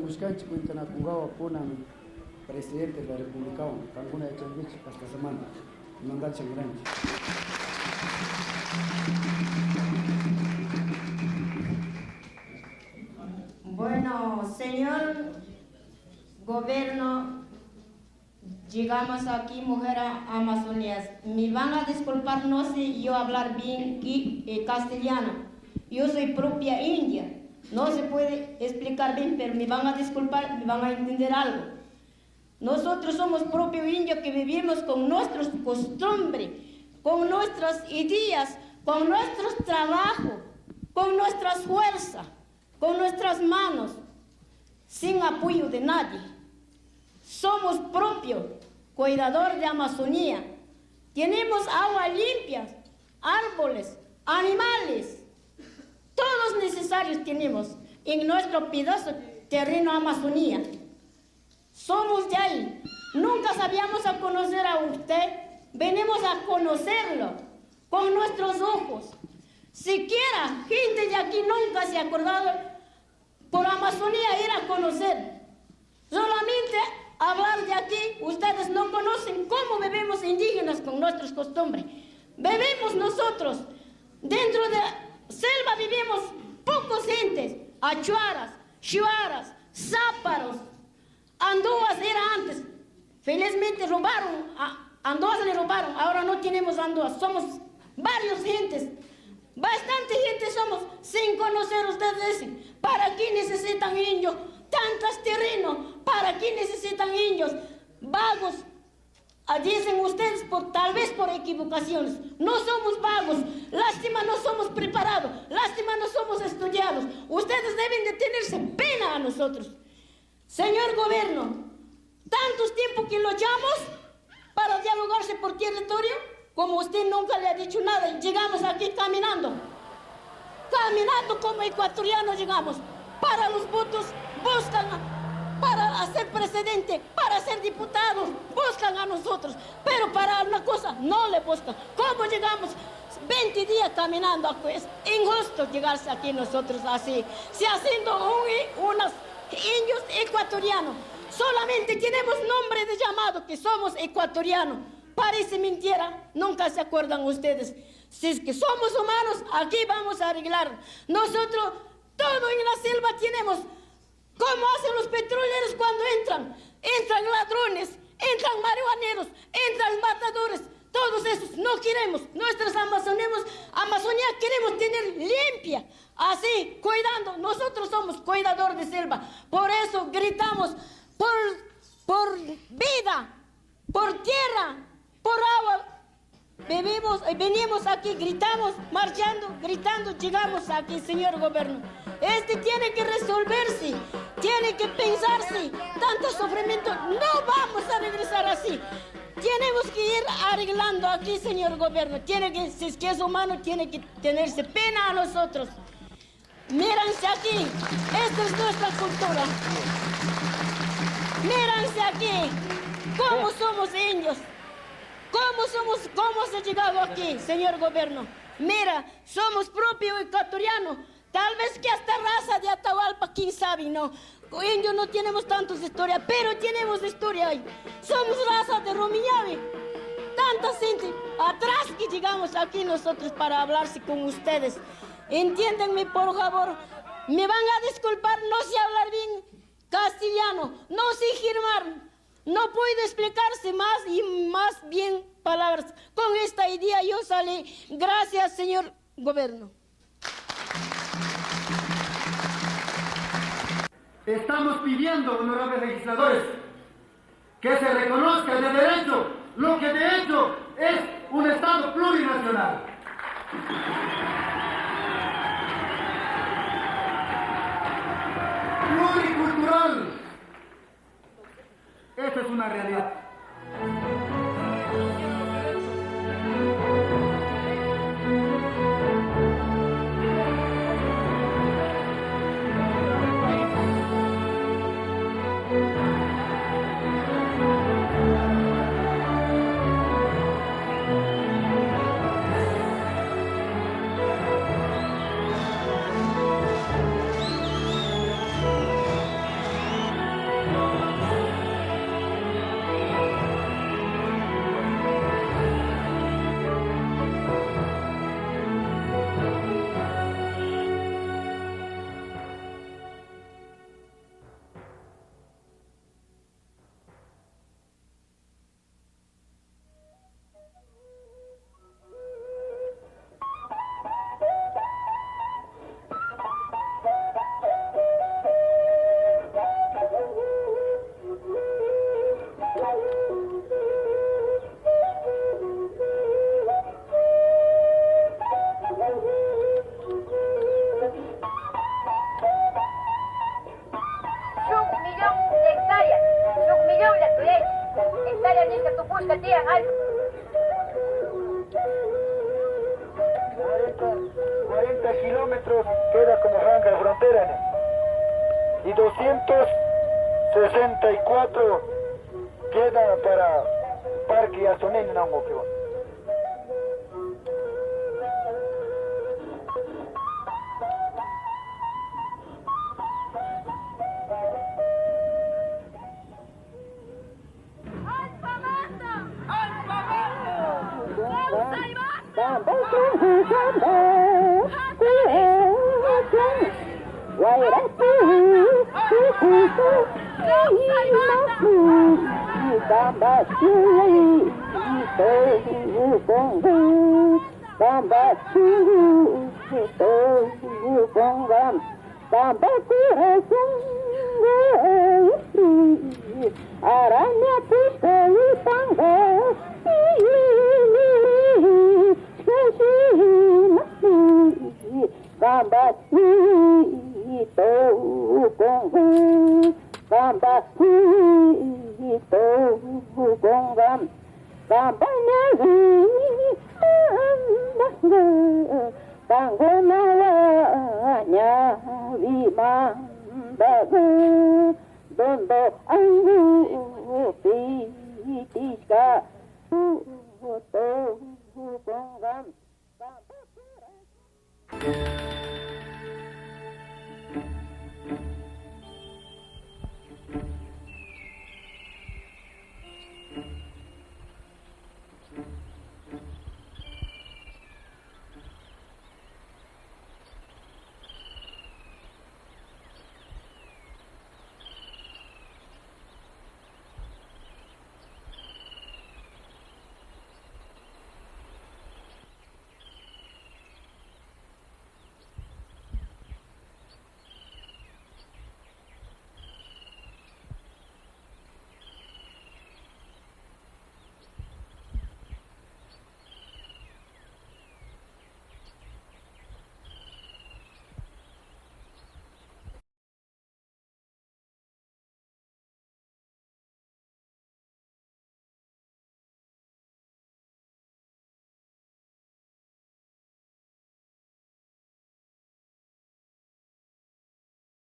Buscanchi cuentan a Kungawa Punan, presidente de la República, Cancún de Changuich, hasta semana, Mandal Changranchi. Bueno, señor gobierno, llegamos aquí, mujer amazonias. Me van a disculpar, no sé yo hablar bien castellano. Yo soy propia india. No se puede explicar bien, pero me van a disculpar, me van a entender algo. Nosotros somos propios indios que vivimos con nuestros costumbres, con nuestras ideas, con nuestros trabajos, con nuestras fuerzas, con nuestras manos, sin apoyo de nadie. Somos propios cuidadores de Amazonía. Tenemos agua limpia, árboles, animales. Todos necesarios tenemos en nuestro pedazo terreno Amazonía. Somos de ahí. Nunca sabíamos a conocer a usted. Venimos a conocerlo con nuestros ojos. Siquiera gente de aquí nunca se ha acordado por Amazonía ir a conocer. Solamente hablar de aquí, ustedes no conocen cómo vivimos indígenas con nuestras costumbres. Vivimos nosotros dentro de selva, vivimos pocos gentes, achuaras, chuaras, záparos, andoas era antes. Felizmente robaron, andoas le robaron, ahora no tenemos andoas, somos varios gentes, bastante gente somos, sin conocer ustedes dicen, ¿para qué necesitan indios? Tantos terrenos, ¿para qué necesitan indios? Vagos. Dicen ustedes, tal vez por equivocaciones. No somos vagos, lástima no somos preparados, lástima no somos estudiados. Ustedes deben de tenerse pena a nosotros. Señor gobierno, tantos tiempos que luchamos para dialogarse por territorio, como usted nunca le ha dicho nada, y llegamos aquí caminando. Caminando como ecuatorianos llegamos. Para los votos buscan para hacer presidente, para ser diputados, buscan a nosotros, pero para una cosa no le buscan. ¿Cómo llegamos 20 días caminando? Es injusto llegarse aquí nosotros así, si haciendo unos indios ecuatorianos. Solamente tenemos nombre de llamado que somos ecuatorianos. Parece mentira, nunca se acuerdan ustedes. Si es que somos humanos, aquí vamos a arreglar. Nosotros todo en la selva tenemos. ¿Cómo hacen los petroleros cuando entran? Entran ladrones, entran marihuaneros, entran matadores. Todos esos no queremos. Nuestras Amazonía queremos tener limpia. Así, cuidando. Nosotros somos cuidadores de selva. Por eso gritamos por vida, por tierra, por agua. Venimos aquí, gritamos, marchando, gritando, llegamos aquí, señor gobierno. Tiene que resolverse, tiene que pensarse, tanto sufrimiento, no vamos a regresar así. Tenemos que ir arreglando aquí, señor gobierno. Si es que es humano, tiene que tenerse pena a nosotros. Mírense aquí, esta es nuestra cultura. Mírense aquí, cómo somos indios. ¿Cómo se ha llegado aquí, señor gobierno? Mira, somos propios ecuatorianos. Tal vez que hasta raza de Atahualpa, quién sabe, ¿no? Indios no tenemos tantas historias, pero tenemos historia ahí. Somos raza de Romiñavi. Tanta gente atrás que llegamos aquí nosotros para hablarse con ustedes. Entiéndenme, por favor. Me van a disculpar, no sé hablar bien castellano, no sé firmar. No puedo explicarse más y más bien palabras. Con esta idea yo salí. Gracias, señor gobierno. Estamos pidiendo, honorables legisladores, que se reconozca de derecho lo que de hecho es un Estado plurinacional. Pluricultural. Esa es una realidad. Italia ni que tu busca tía, ay. 40 kilómetros queda como franja de frontera, ¿no? Y 264 quedan para Parque Yasonén, ¿no? Aranha puxa e panga, Bamba to Bamba to Bamba Bamba